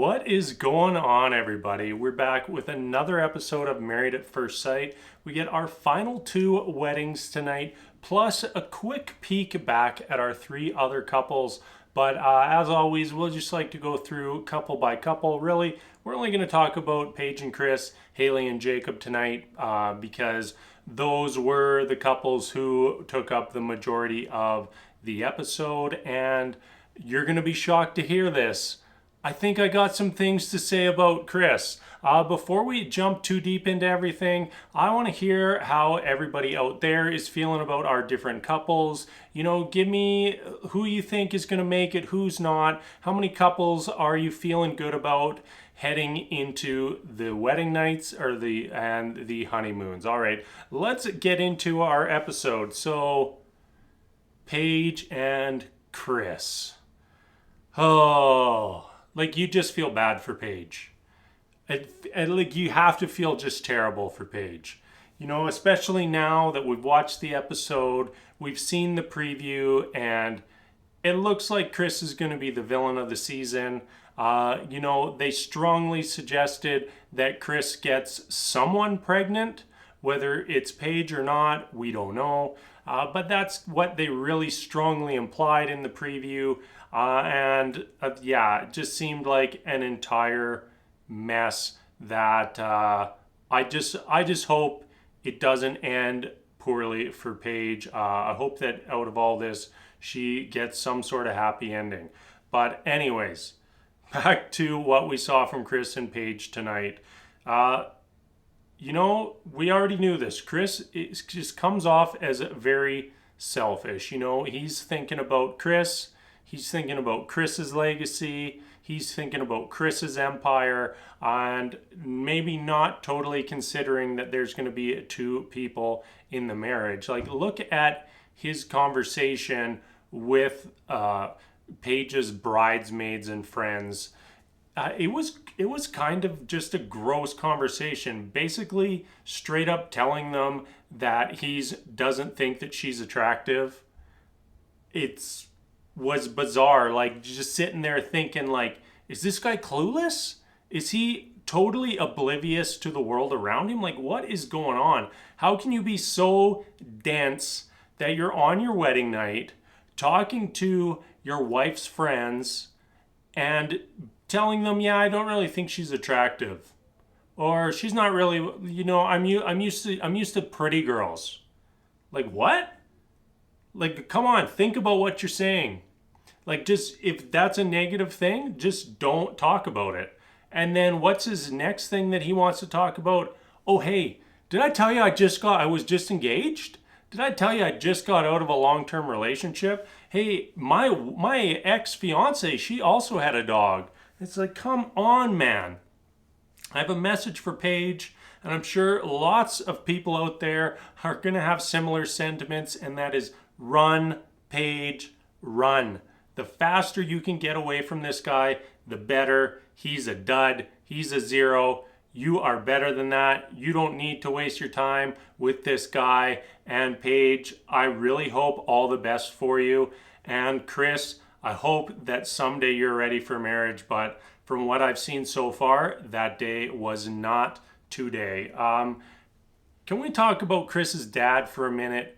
What is going on, everybody? We're back with another episode of Married at First Sight. We get our final two weddings tonight, plus a quick peek back at our three other couples. But as always, we'll just like to go through couple by couple. Really, we're only going to talk about Paige and Chris, Haley and Jacob tonight because those were the couples who took up the majority of the episode. And you're going to be shocked to hear this. I think I got some things to say about Chris. Before we jump too deep into everything, I want to hear how everybody out there is feeling about our different couples. You know, give me who you think is going to make it, who's not. How many couples are you feeling good about heading into the wedding nights or the honeymoons? All right, let's get into our episode. So, Paige and Chris. Oh, like you just feel bad for Paige. And like you have to feel just terrible for Paige. You know, especially now that we've watched the episode, we've seen the preview, and it looks like Chris is going to be the villain of the season. You know, they strongly suggested that Chris gets someone pregnant, whether it's Paige or not, we don't know. But that's what they really strongly implied in the preview. Yeah, it just seemed like an entire mess that I just hope it doesn't end poorly for Paige. I hope that out of all this, she gets some sort of happy ending. But anyways, back to what we saw from Chris and Paige tonight. You know, we already knew this. Chris just comes off as very selfish. You know, he's thinking about Chris. He's thinking about Chris's legacy. He's thinking about Chris's empire, and maybe not totally considering that there's going to be two people in the marriage. Like, look at his conversation with Paige's bridesmaids and friends. It was kind of just a gross conversation. Basically, straight up telling them that he doesn't think that she's attractive. Was bizarre. Like, just sitting there thinking, like, is this guy clueless? Is he totally oblivious to the world around him? Like, what is going on? How can you be so dense that you're on your wedding night talking to your wife's friends and telling them, yeah, I don't really think she's attractive, or she's not really, you know, I'm used to pretty girls. Like, what? Like, come on, think about what you're saying. Like, just, if that's a negative thing, just don't talk about it. And then what's his next thing that he wants to talk about? Oh, hey, did I tell you I was just engaged? Did I tell you I just got out of a long-term relationship? Hey, my ex-fiance, she also had a dog. It's like, come on, man. I have a message for Paige, and I'm sure lots of people out there are going to have similar sentiments, and that is run, Paige, run. The faster you can get away from this guy, the better. He's a dud. He's a zero. You are better than that. You don't need to waste your time with this guy. And Paige, I really hope all the best for you. And Chris, I hope that someday you're ready for marriage. But from what I've seen so far, that day was not today. Can we talk about Chris's dad for a minute?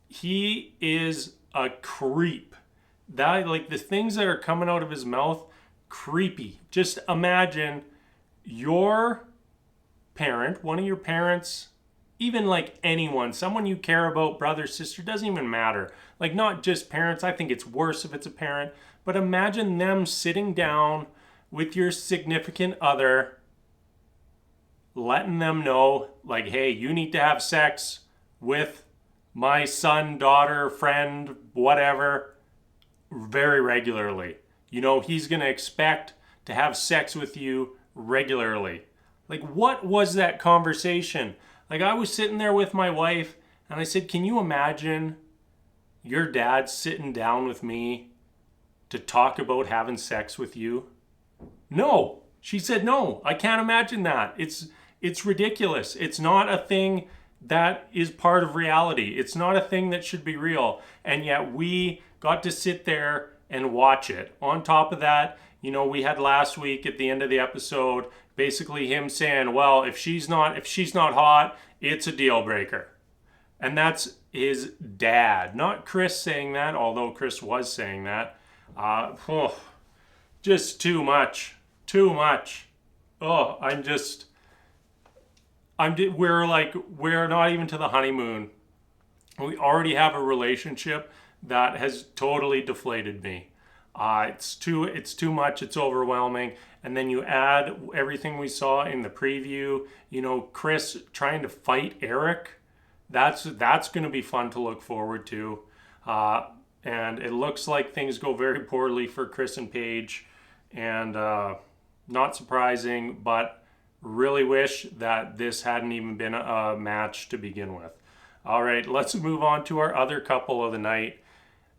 He is a creep. That, like, the things that are coming out of his mouth, creepy. Just imagine your parent, one of your parents, even like anyone, someone you care about, brother, sister, doesn't even matter. Like, not just parents. I think it's worse if it's a parent. But imagine them sitting down with your significant other, letting them know, like, hey, you need to have sex with my son, daughter, friend, whatever, very regularly. You know, he's going to expect to have sex with you regularly. Like, what was that conversation? Like, I was sitting there with my wife and I said, can you imagine your dad sitting down with me to talk about having sex with you? No. She said, no, I can't imagine that. It's ridiculous. It's not a thing that is part of reality. It's not a thing that should be real. And yet we got to sit there and watch it. On top of that, you know, we had last week at the end of the episode basically him saying, well, if she's not hot, it's a deal breaker. And that's his dad, not Chris saying that, although Chris was saying that. Just too much. Too much. Oh, we're not even to the honeymoon. We already have a relationship that has totally deflated me. It's too much. It's overwhelming. And then you add everything we saw in the preview. You know, Chris trying to fight Eric. That's going to be fun to look forward to. And it looks like things go very poorly for Chris and Paige. And not surprising, but really wish that this hadn't even been a match to begin with. All right, let's move on to our other couple of the night.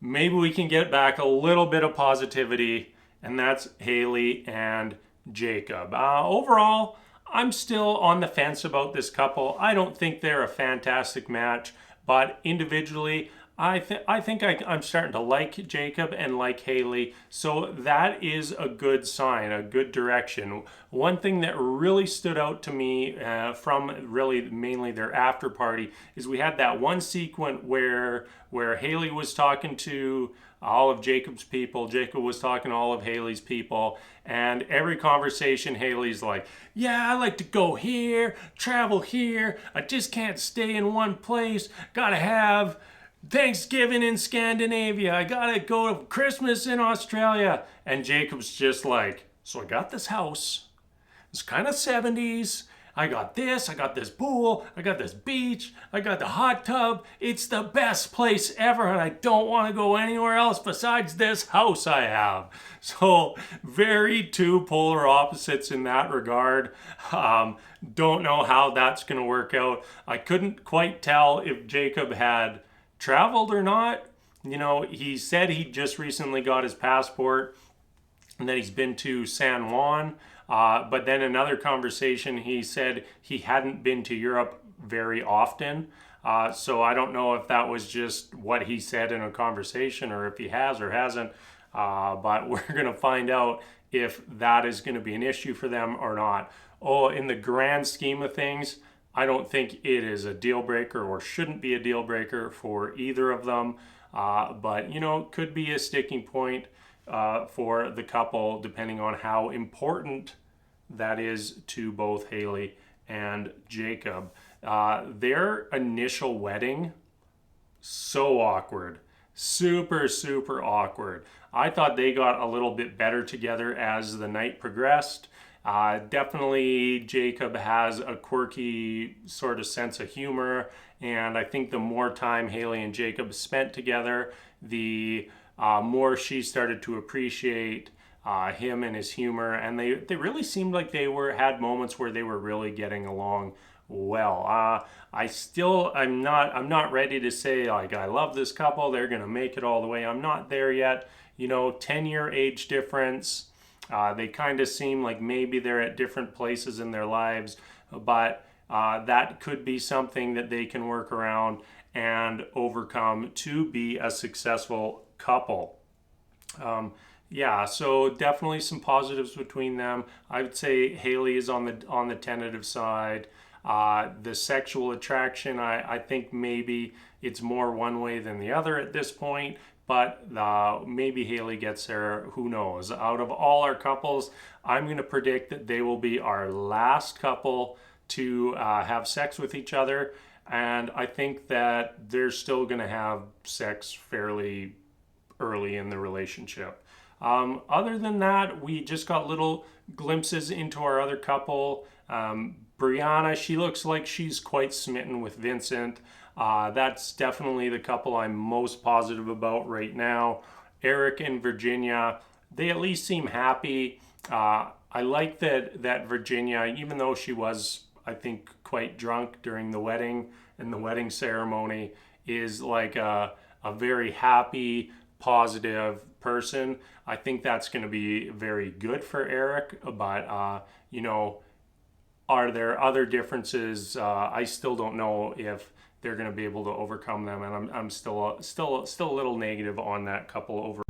Maybe we can get back a little bit of positivity, and that's Haley and Jacob. Overall, I'm still on the fence about this couple. I don't think they're a fantastic match, but individually, I think I'm starting to like Jacob and like Haley, so that is a good sign, a good direction. One thing that really stood out to me from really mainly their after party is we had that one sequence where Haley was talking to all of Jacob's people, Jacob was talking to all of Haley's people, and every conversation Haley's like, yeah, I like to go here, travel here, I just can't stay in one place, gotta have Thanksgiving in Scandinavia, I gotta go to Christmas in Australia. And Jacob's just like, so I got this house, it's kind of 70s, I got this pool, I got this beach, I got the hot tub, it's the best place ever and I don't want to go anywhere else besides this house I have. So very two polar opposites in that regard. Don't know how that's going to work out. I couldn't quite tell if Jacob had traveled or not. You know, he said he just recently got his passport and that he's been to San Juan. But then another conversation, he said he hadn't been to Europe very often. So I don't know if that was just what he said in a conversation or if he has or hasn't. But we're going to find out if that is going to be an issue for them or not. Oh, in the grand scheme of things, I don't think it is a deal breaker or shouldn't be a deal breaker for either of them. But, you know, could be a sticking point for the couple depending on how important that is to both Haley and Jacob. Their initial wedding, so awkward. Super, super awkward. I thought they got a little bit better together as the night progressed. Definitely Jacob has a quirky sort of sense of humor, and I think the more time Haley and Jacob spent together, the more she started to appreciate him and his humor, and they really seemed like they had moments where they were really getting along well. I'm not ready to say like I love this couple, they're gonna make it all the way. I'm not there yet. You know, 10-year age difference. They kind of seem like maybe they're at different places in their lives, but that could be something that they can work around and overcome to be a successful couple. Yeah, so definitely some positives between them. I would say Haley is on the tentative side. The sexual attraction, I think maybe it's more one way than the other at this point. But maybe Haley gets there, who knows. Out of all our couples, I'm going to predict that they will be our last couple to have sex with each other. And I think that they're still going to have sex fairly early in the relationship. Other than that, we just got little glimpses into our other couple. Brianna, she looks like she's quite smitten with Vincent. That's definitely the couple I'm most positive about right now. Eric and Virginia, they at least seem happy. I like that Virginia, even though she was, I think, quite drunk during the wedding and the wedding ceremony, is like a very happy, positive person. I think that's going to be very good for Eric, but, you know, are there other differences? I still don't know if they're going to be able to overcome them, and I'm still a little negative on that couple over.